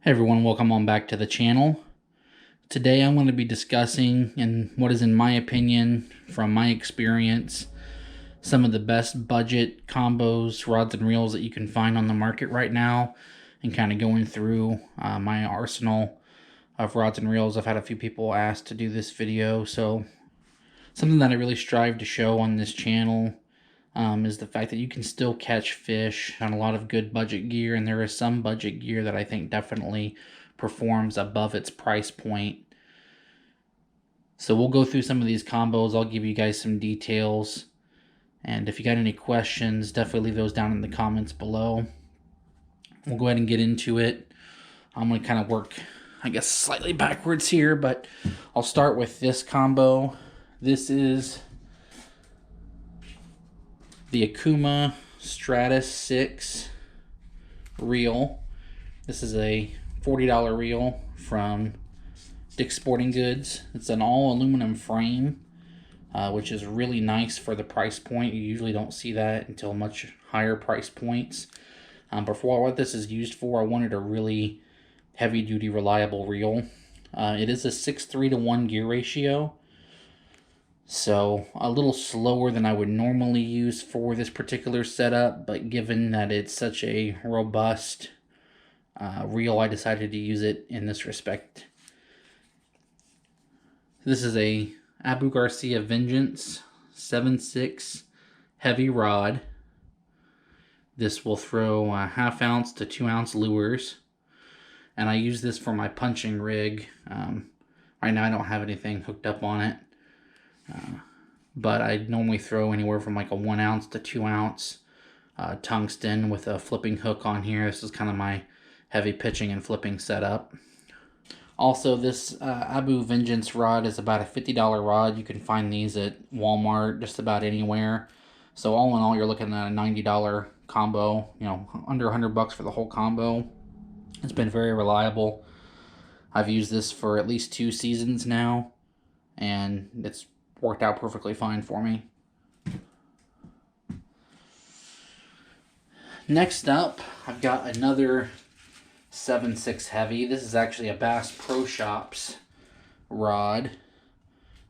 Hey everyone, welcome on back to the channel. Today I'm going to be discussing, in what is in my opinion, from my experience, some of the best budget combos, rods and reels that you can find on the market right now, and kind of going through my arsenal of rods and reels. I've had a few people ask to do this video, so something that I really strive to show on this channel is the fact that you can still catch fish on a lot of good budget gear, and there is some budget gear that I think definitely performs above its price point. So we'll go through some of these combos. I'll give you guys some details, and if you got any questions, definitely leave those down in the comments below. We'll go ahead and get into it. I'm going to kind of work, I guess, slightly backwards here, but I'll start with this combo. This is the Akuma Stratus 6 reel. This is a $40 reel from Dick's Sporting Goods. It's an all aluminum frame, which is really nice for the price point. You usually don't see that until much higher price points. But for what this is used for, I wanted a really heavy duty reliable reel. It is a 6:3 to 1 gear ratio. So a little slower than I would normally use for this particular setup, but given that it's such a robust reel, I decided to use it in this respect. This is a Abu Garcia Vengeance 7/6 heavy rod. This will throw 1/2 ounce to 2 ounce lures, and I use this for my punching rig. Right now I don't have anything hooked up on it. But I normally throw anywhere from like a 1 ounce to 2 ounce tungsten with a flipping hook on here. This is kind of my heavy pitching and flipping setup. Also, this Abu Vengeance rod is about a $50 rod. You can find these at Walmart, just about anywhere. So all in all, you're looking at a $90 combo, you know, under 100 bucks for the whole combo. It's been very reliable. I've used this for at least 2 seasons now, and it's worked out perfectly fine for me. Next up, I've got another 7/6 heavy. This is actually a Bass Pro Shops rod.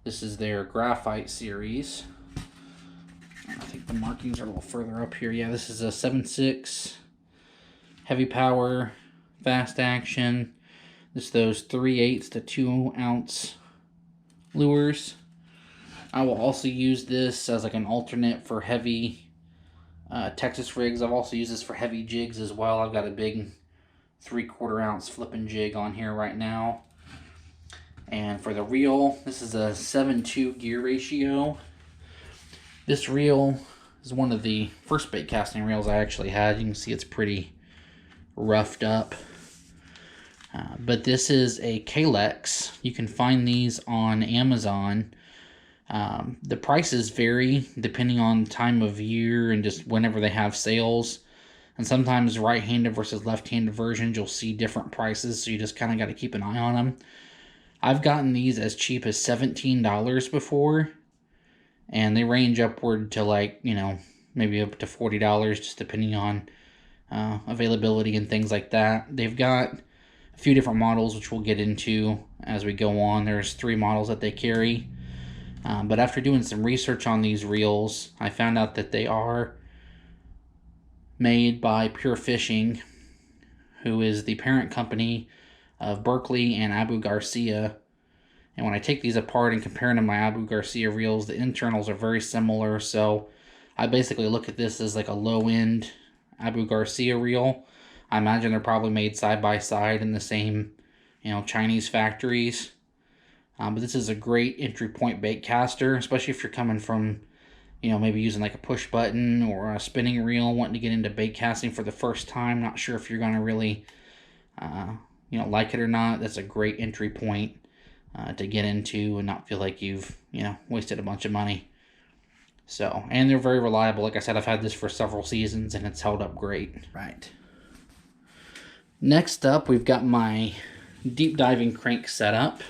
This is their graphite series. I think the markings are a little further up here. Yeah, this is a 7/6 heavy power, fast action. This those 3/8 to 2 ounce lures. I will also use this as like an alternate for heavy Texas rigs. I've also used this for heavy jigs as well. I've got a big 3/4 ounce flipping jig on here right now. And for the reel, this is a 7/2 gear ratio. This reel is one of the first bait casting reels I actually had. You can see it's pretty roughed up. But this is a Kalex. You can find these on Amazon. The prices vary depending on time of year and just whenever they have sales. And sometimes right-handed versus left-handed versions, you'll see different prices, so you just kind of got to keep an eye on them. I've gotten these as cheap as $17 before, and they range upward to, like, you know, maybe up to $40, just depending on availability and things like that. They've got a few different models, which we'll get into as we go on. There's 3 models that they carry. But after doing some research on these reels, I found out that they are made by Pure Fishing, who is the parent company of Berkley and Abu Garcia. And when I take these apart and compare them to my Abu Garcia reels, the internals are very similar. So I basically look at this as like a low-end Abu Garcia reel. I imagine they're probably made side by side in the same, you know, Chinese factories. But this is a great entry point bait caster, especially if you're coming from, you know, maybe using like a push button or a spinning reel, wanting to get into bait casting for the first time. Not sure if you're going to really, you know, like it or not. That's a great entry point to get into and not feel like you've, you know, wasted a bunch of money. So, and they're very reliable. Like I said, I've had this for several seasons and it's held up great. Right. Next up, we've got my deep diving crank setup.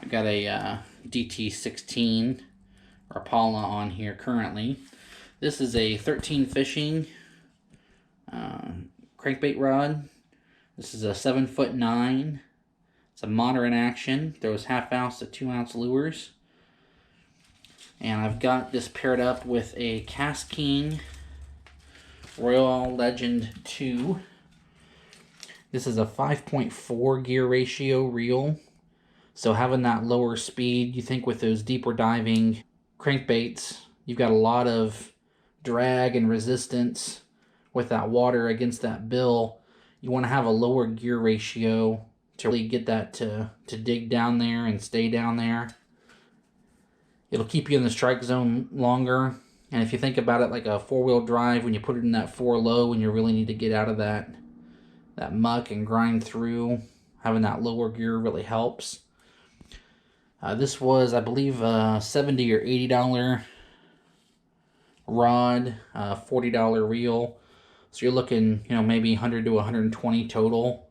I got a DT16 Rapala on here currently. This is a 13 fishing crankbait rod. This is a 7'9". It's a moderate action. Throws 1/2 ounce to 2 ounce lures. And I've got this paired up with a Cast King Royal Legend 2. This is a 5.4 gear ratio reel. So having that lower speed, you think with those deeper diving crankbaits, you've got a lot of drag and resistance with that water against that bill. You want to have a lower gear ratio to really get that to dig down there and stay down there. It'll keep you in the strike zone longer. And if you think about it like a 4-wheel drive, when you put it in that 4 low and you really need to get out of that muck and grind through, having that lower gear really helps. This was, I believe, a $70 or $80 rod, $40 reel. So you're looking, maybe 100 to 120 total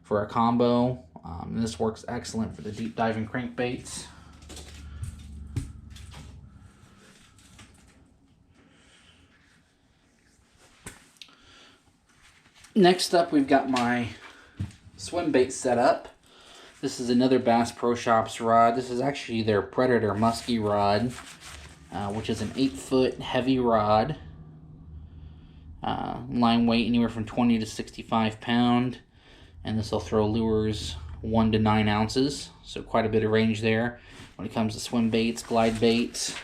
for a combo. And this works excellent for the deep diving crankbaits. Next up, we've got my Swimbait setup. This is another Bass Pro Shops rod. This is actually their Predator Muskie rod, which is an 8-foot heavy rod. Line weight anywhere from 20 to 65 pound. And this will throw lures 1 to 9 ounces. So quite a bit of range there when it comes to swim baits, glide baits.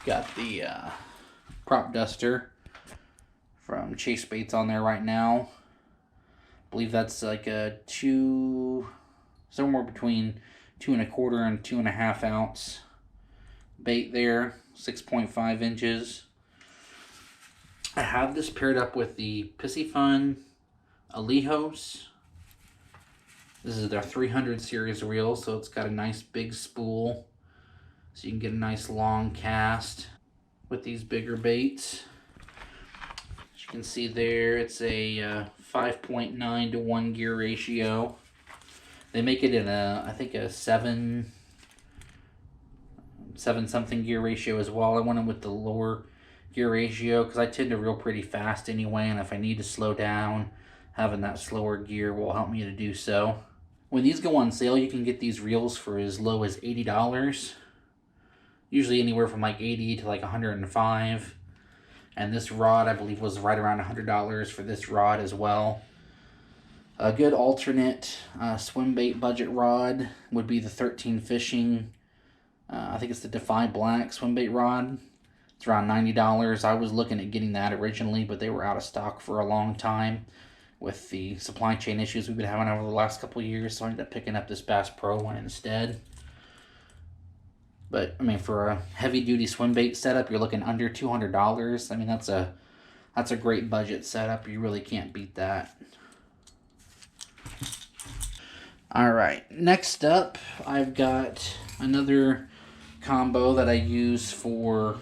Got the prop duster from Chase Baits on there right now. I believe that's like a somewhere between 2 1/4 and 2 1/2 ounce bait there, 6.5 inches. I have this paired up with the Piscifun Alejos. This is their 300 series reel, so it's got a nice big spool, so you can get a nice long cast with these bigger baits. As you can see there, it's a 5.9 to 1 gear ratio. They make it in I think a 7 something gear ratio as well. I went in with the lower gear ratio because I tend to reel pretty fast anyway, and if I need to slow down, having that slower gear will help me to do so. When these go on sale, you can get these reels for as low as $80. Usually anywhere from like $80 to like $105. And this rod, I believe, was right around $100 for this rod as well. A good alternate swim bait budget rod would be the 13 Fishing. I think it's the Garcia Black swim bait rod. It's around $90. I was looking at getting that originally, but they were out of stock for a long time with the supply chain issues we've been having over the last couple of years. So I ended up picking up this Bass Pro one instead. But I mean, for a heavy-duty swim bait setup, you're looking under $200. I mean, that's a great budget setup. You really can't beat that. All right, next up, I've got another combo that I use for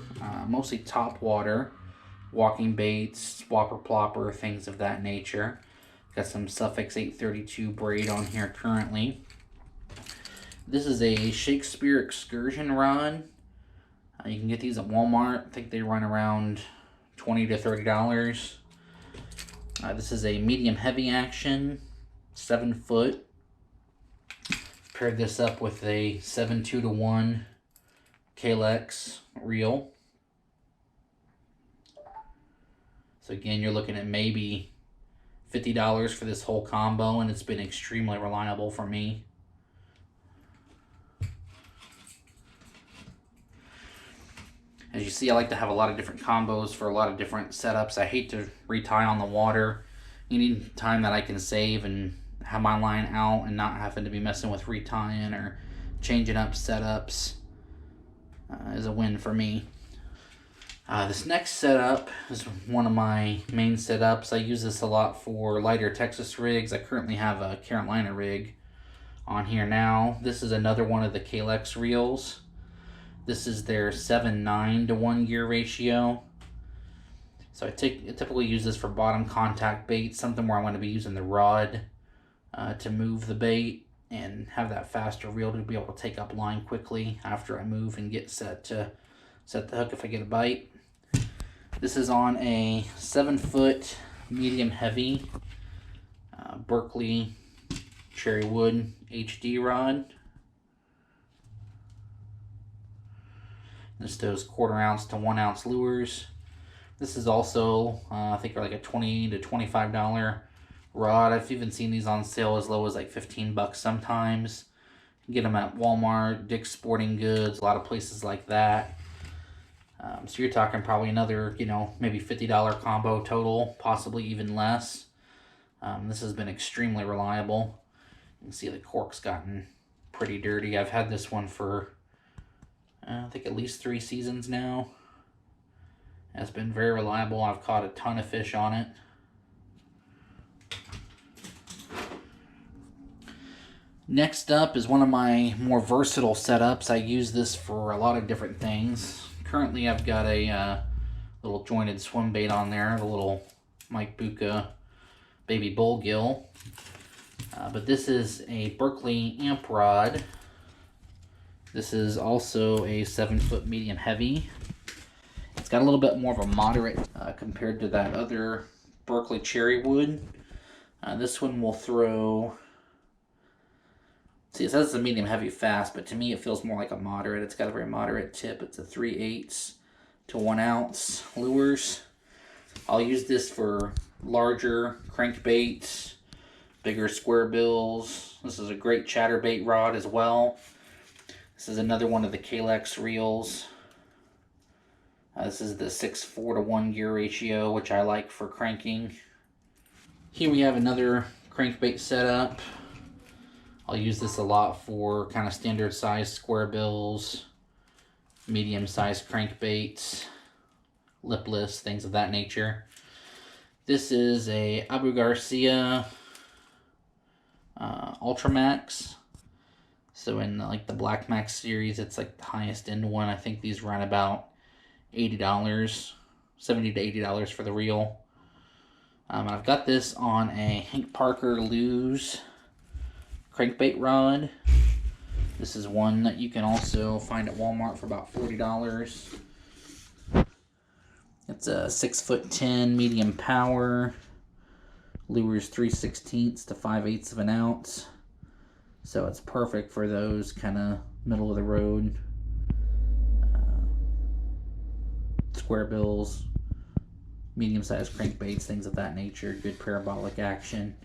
mostly top water, walking baits, swapper plopper, things of that nature. Got some Suffix 832 braid on here currently. This is a Shakespeare Excursion rod. You can get these at Walmart. I think they run around $20 to $30. This is a medium heavy action, 7 foot. Paired this up with a 7.2 to 1 Kalex reel. So again, you're looking at maybe $50 for this whole combo, and it's been extremely reliable for me. As you see, I like to have a lot of different combos for a lot of different setups. I hate to retie on the water. Any time that I can save and have my line out and not having to be messing with retying or changing up setups is a win for me. This next setup is one of my main setups. I use this a lot for lighter Texas rigs. I currently have a Carolina rig on here now. This is another one of the Kalex reels. This is their 7.9 to 1 gear ratio. So I typically use this for bottom contact bait, something where I'm going to be using the rod to move the bait and have that faster reel to be able to take up line quickly after I move and get set to set the hook if I get a bite. This is on a 7 foot medium heavy Berkley cherry wood HD rod. This does 1/4 ounce to 1 ounce lures. This is also, I think, like a $20 to $25 rod. I've even seen these on sale as low as like 15 bucks sometimes. You can get them at Walmart, Dick's Sporting Goods, a lot of places like that. So you're talking probably another, maybe $50 combo total, possibly even less. This has been extremely reliable. You can see the cork's gotten pretty dirty. I've had this one for, I think, at least 3 seasons now. It's been very reliable. I've caught a ton of fish on it. Next up is one of my more versatile setups. I use this for a lot of different things. Currently I've got a little jointed swim bait on there, the little Mike Bucca baby bullgill. But this is a Berkley Amp Rod. This is also a 7-foot medium heavy. It's got a little bit more of a moderate compared to that other Berkley cherry wood. This one will throw, see, it says it's a medium heavy fast, but to me it feels more like a moderate. It's got a very moderate tip. It's a 3/8 to 1 ounce lures. I'll use this for larger crankbaits, bigger square bills. This is a great chatterbait rod as well. This is another one of the Kalex reels. This is the 6:4 to 1 gear ratio, which I like for cranking. Here we have another crankbait setup. I'll use this a lot for kind of standard sized square bills, medium sized crankbaits, lipless, things of that nature. This is a Garcia Ultramax. So in like the Black Max series, it's like the highest end one. I think these run about $80, $70 to $80 for the reel. I've got this on a Hank Parker Lew's crankbait rod. This is one that you can also find at Walmart for about $40. It's a 6'10" medium power. Lures 3/16 to 5/8 of an ounce. So it's perfect for those kind of middle of the road square bills, medium-sized crankbaits, things of that nature. Good parabolic action,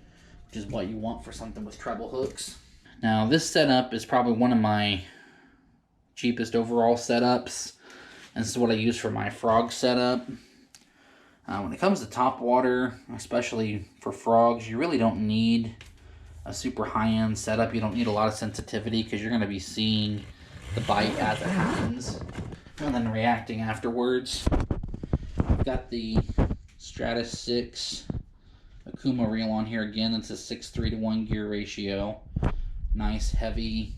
which is what you want for something with treble hooks. Now this setup is probably one of my cheapest overall setups, and this is what I use for my frog setup. When it comes to top water, especially for frogs, you really don't need a super high-end setup. You don't need a lot of sensitivity because you're going to be seeing the bite as it happens and then reacting afterwards. I've got the Stratus 6 Akuma reel on here again. It's a 6:3 to 1 gear ratio. Nice heavy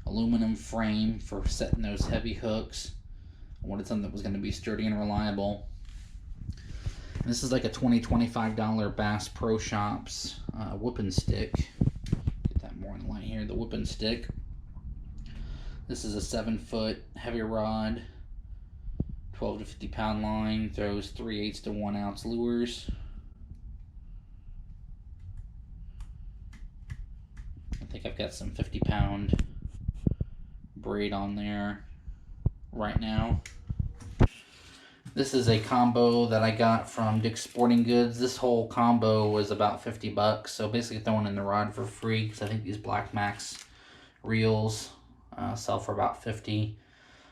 aluminum frame for setting those heavy hooks. I wanted something that was going to be sturdy and reliable. And this is like a $20-$25 Bass Pro Shops whooping stick. Get that more in the light here. The whooping stick. This is a 7-foot heavy rod, 12 to 50 pound line, throws 3/8 to 1 ounce lures. I think I've got some 50-pound braid on there right now. This is a combo that I got from Dick's Sporting Goods. This whole combo was about 50 bucks, so basically throwing in the rod for free, because I think these Black Max reels sell for about 50.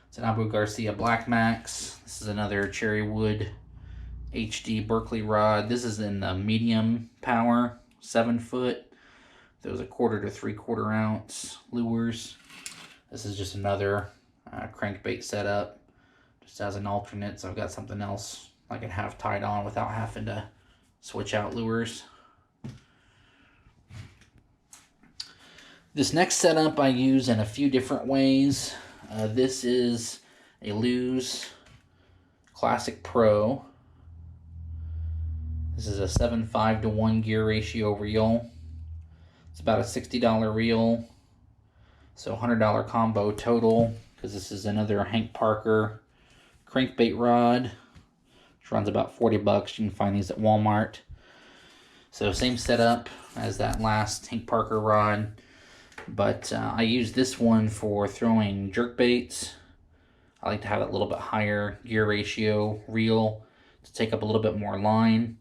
It's an Garcia Black Max. This is another cherry wood HD Berkley rod. This is in the medium power, 7-foot. Those a 1/4 to 3/4 ounce lures. This is just another crankbait setup, just as an alternate, so I've got something else I can have tied on without having to switch out lures. This next setup I use in a few different ways. This is a Lew's Classic Pro. This is a 7.5 to 1 gear ratio reel. It's about a $60 reel, so $100 combo total, because this is another Hank Parker crankbait rod, which runs about 40 bucks. You can find these at Walmart. So same setup as that last Hank Parker rod, but I use this one for throwing jerk baits. I like to have a little bit higher gear ratio reel to take up a little bit more line.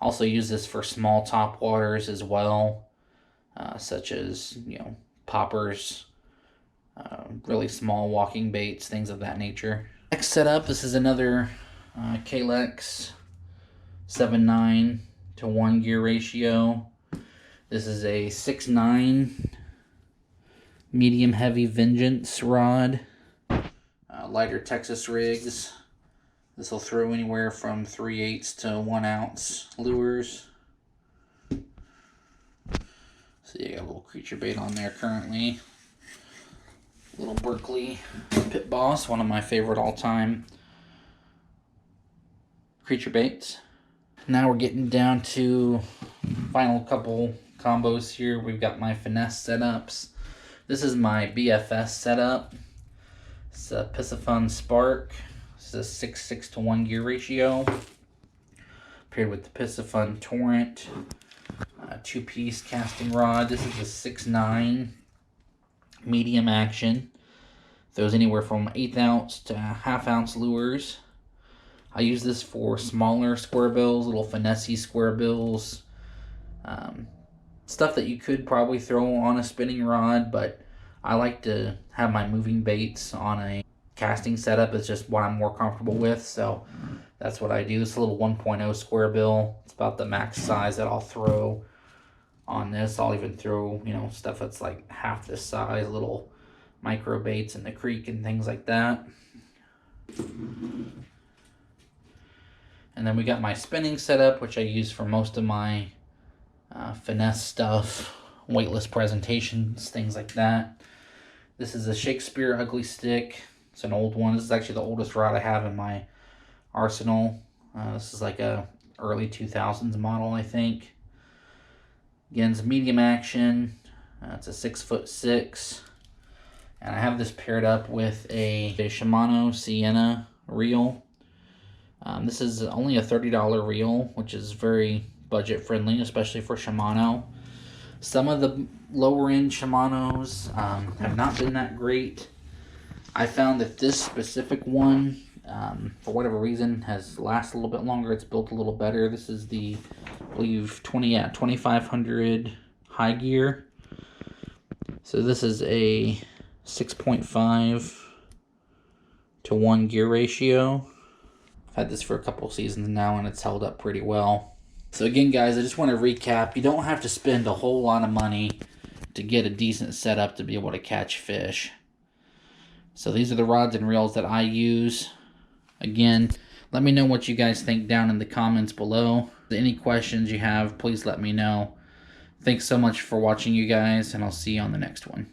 Also use this for small top waters as well, such as, you know, poppers, really small walking baits, things of that nature. Next setup, this is another Kalex 7.9 to 1 gear ratio. This is a 6.9 medium heavy Vengeance rod. Lighter Texas rigs. This will throw anywhere from 3/8 to 1 ounce lures. So you got a little creature bait on there currently. Little Berkley Pit Boss, one of my favorite all-time creature baits. Now we're getting down to final couple combos here. We've got my finesse setups. This is my BFS setup. It's a Piscifun Spark. This is a 6.6 to 1 gear ratio. Paired with the Piscifun Torrent. 2-piece casting rod. This is a 6.9 medium action. Throws anywhere from 1/8 ounce to 1/2 ounce lures. I use this for smaller square bills, little finesse square bills. Stuff that you could probably throw on a spinning rod, but I like to have my moving baits on a casting setup. It's just what I'm more comfortable with, so that's what I do. This little 1.0 square bill. It's about the max size that I'll throw on this. I'll even throw, you know, stuff that's like half this size, little micro baits in the creek and things like that. And then we got my spinning setup, which I use for most of my finesse stuff, weightless presentations, things like that. This is a Shakespeare Ugly Stick. It's an old one. This is actually the oldest rod I have in my arsenal. This is like a early 2000s model, I think. Again, it's medium action. It's a 6'6", and I have this paired up with a Shimano Sienna reel. This is only a $30 reel, which is very budget friendly, especially for Shimano. Some of the lower end Shimanos have not been that great. I found that this specific one, for whatever reason, has lasted a little bit longer. It's built a little better. This is the, I believe, 2500 high gear. So this is a 6.5 to 1 gear ratio. I've had this for a couple seasons now, and it's held up pretty well. So again, guys, I just want to recap. You don't have to spend a whole lot of money to get a decent setup to be able to catch fish. So these are the rods and reels that I use. Again, let me know what you guys think down in the comments below. Any questions you have, please let me know. Thanks so much for watching, you guys, and I'll see you on the next one.